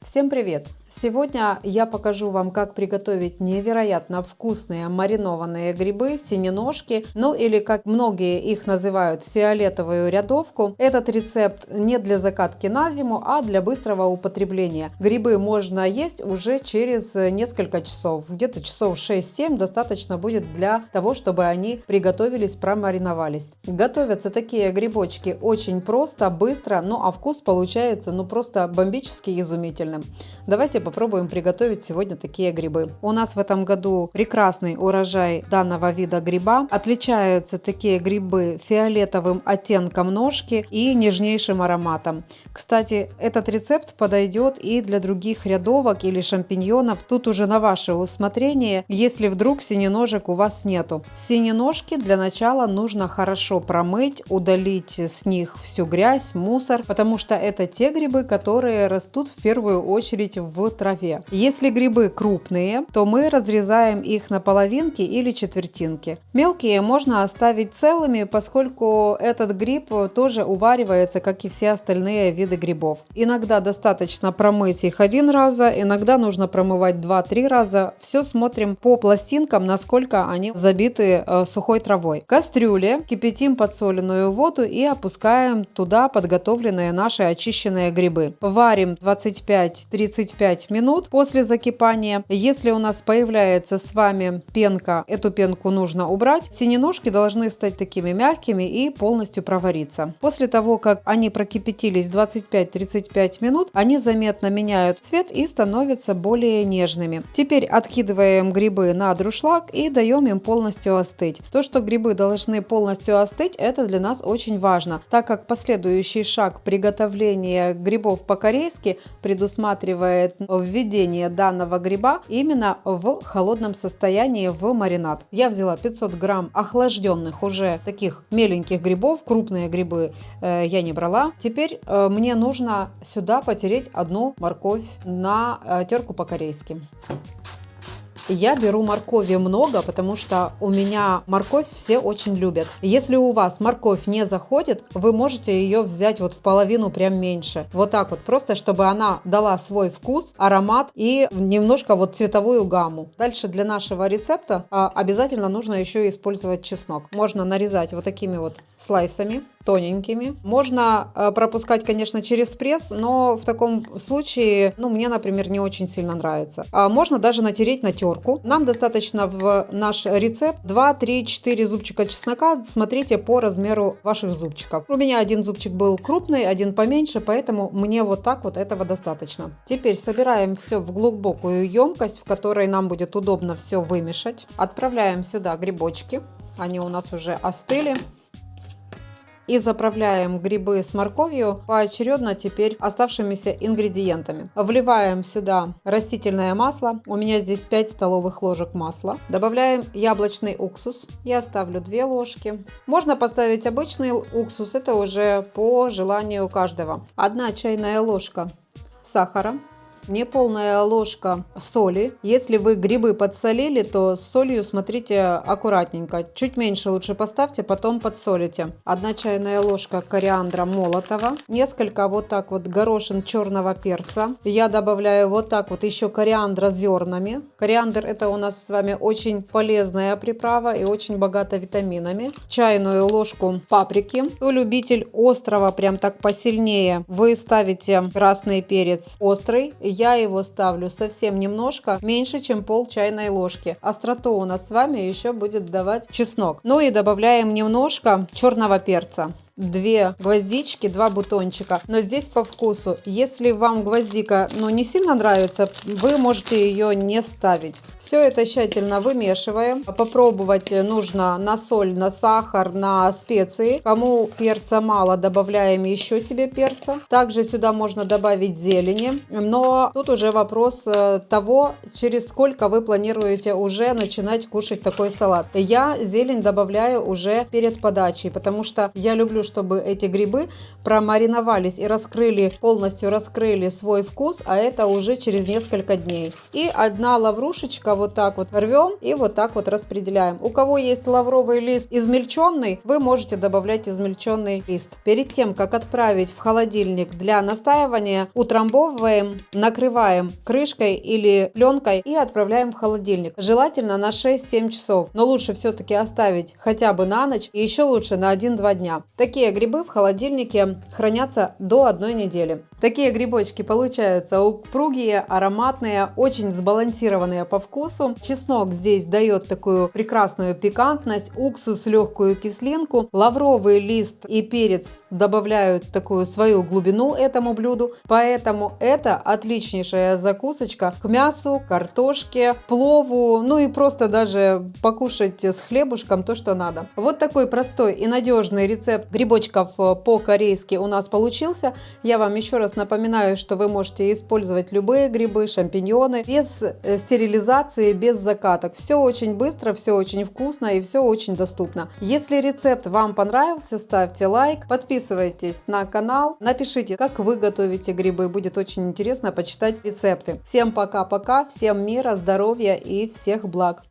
Всем привет! Сегодня я покажу вам, как приготовить невероятно вкусные маринованные грибы, синеножки, ну или как многие их называют, фиолетовую рядовку. Этот рецепт не для закатки на зиму, а для быстрого употребления. Грибы можно есть уже через несколько часов, где-то часов 6-7 достаточно будет для того, чтобы они приготовились, промариновались. Готовятся такие грибочки очень просто, быстро, ну а вкус получается просто бомбически изумительным. Давайте попробуем приготовить сегодня такие грибы. У нас в этом году прекрасный урожай данного вида гриба. Отличаются такие грибы фиолетовым оттенком ножки и нежнейшим ароматом. Кстати, этот рецепт подойдет и для других рядовок или шампиньонов. Тут уже на ваше усмотрение, если вдруг синеножек у вас нету. Синеножки для начала нужно хорошо промыть, удалить с них всю грязь, мусор, потому что это те грибы, которые растут в первую очередь в траве. Если грибы крупные, то мы разрезаем их на половинки или четвертинки. Мелкие можно оставить целыми, поскольку этот гриб тоже уваривается, как и все остальные виды грибов. Иногда достаточно промыть их один раз, иногда нужно промывать 2-3 раза. Все смотрим по пластинкам, насколько они забиты сухой травой. В кастрюле кипятим подсоленную воду и опускаем туда подготовленные наши очищенные грибы. Варим 25-35 минут после закипания. Если у нас появляется с вами пенка, эту пенку нужно убрать. Синеножки должны стать такими мягкими и полностью провариться. После того, как они прокипятились 25-35 минут, они заметно меняют цвет и становятся более нежными. Теперь откидываем грибы на друшлаг и даем им полностью остыть. То, что грибы должны полностью остыть, это для нас очень важно, так как последующий шаг приготовления грибов по-корейски предусматривает введение данного гриба именно в холодном состоянии в маринад. Я взяла 500 грамм охлажденных уже таких меленьких грибов, крупные грибы я не брала. Теперь мне нужно сюда потереть одну морковь на терку по-корейски. Я беру моркови много, потому что у меня морковь все очень любят. Если у вас морковь не заходит, вы можете ее взять вот в половину, прям меньше. Вот так вот, просто чтобы она дала свой вкус, аромат и немножко вот цветовую гамму. Дальше для нашего рецепта обязательно нужно еще использовать чеснок. Можно нарезать вот такими вот слайсами, тоненькими. Можно пропускать, конечно, через пресс, но в таком случае, мне, например, не очень сильно нравится. Можно даже натереть на терку. Нам достаточно в наш рецепт 2, 3, 4 зубчика чеснока. Смотрите по размеру ваших зубчиков. У меня один зубчик был крупный, один поменьше, поэтому мне вот так вот этого достаточно. Теперь собираем все в глубокую емкость, в которой нам будет удобно все вымешать. Отправляем сюда грибочки. Они у нас уже остыли. И заправляем грибы с морковью поочередно теперь оставшимися ингредиентами. Вливаем сюда растительное масло. У меня здесь 5 столовых ложек масла. Добавляем яблочный уксус. Я ставлю 2 ложки. Можно поставить обычный уксус, это уже по желанию каждого. 1 чайная ложка сахара. Неполная ложка соли. Если вы грибы подсолили, то с солью смотрите аккуратненько. Чуть меньше лучше поставьте, потом подсолите. 1 чайная ложка кориандра молотого. Несколько вот так вот горошин черного перца. Я добавляю вот так вот еще кориандра зернами. Кориандр — это у нас с вами очень полезная приправа и очень богата витаминами. Чайную ложку паприки. Кто любитель острого, прям так посильнее, вы ставите красный перец острый. Я его ставлю совсем немножко, меньше, чем пол чайной ложки. Остроту у нас с вами еще будет давать чеснок. Ну и добавляем немножко черного перца. 2 гвоздички, 2 бутончика. Но здесь по вкусу. Если вам гвоздика не сильно нравится, вы можете ее не ставить. Все это тщательно вымешиваем. Попробовать нужно на соль, на сахар, на специи. Кому перца мало, добавляем еще себе перца. Также сюда можно добавить зелени. Но тут уже вопрос того, через сколько вы планируете уже начинать кушать такой салат. Я зелень добавляю уже перед подачей, потому что я люблю, чтобы эти грибы промариновались и полностью раскрыли свой вкус, а это уже через несколько дней. И одна лаврушечка вот так вот рвем и вот так вот распределяем. У кого есть лавровый лист измельченный, вы можете добавлять измельченный лист. Перед тем, как отправить в холодильник для настаивания, утрамбовываем, накрываем крышкой или пленкой и отправляем в холодильник. Желательно на 6-7 часов, но лучше все-таки оставить хотя бы на ночь и еще лучше на 1-2 дня. Такие грибы в холодильнике хранятся до 1 недели. Такие грибочки получаются упругие, ароматные, очень сбалансированные по вкусу. Чеснок здесь дает такую прекрасную пикантность, уксус легкую кислинку, лавровый лист и перец добавляют такую свою глубину этому блюду, поэтому это отличнейшая закусочка к мясу, картошке, плову, ну и просто даже покушать с хлебушком то, что надо. Вот такой простой и надежный рецепт грибочков по-корейски у нас получился. Я вам еще раз напоминаю, что вы можете использовать любые грибы, шампиньоны без стерилизации, без закаток. Все очень быстро, все очень вкусно и все очень доступно. Если рецепт вам понравился, ставьте лайк, подписывайтесь на канал, напишите, как вы готовите грибы. Будет очень интересно почитать рецепты. Всем пока-пока, всем мира, здоровья и всех благ.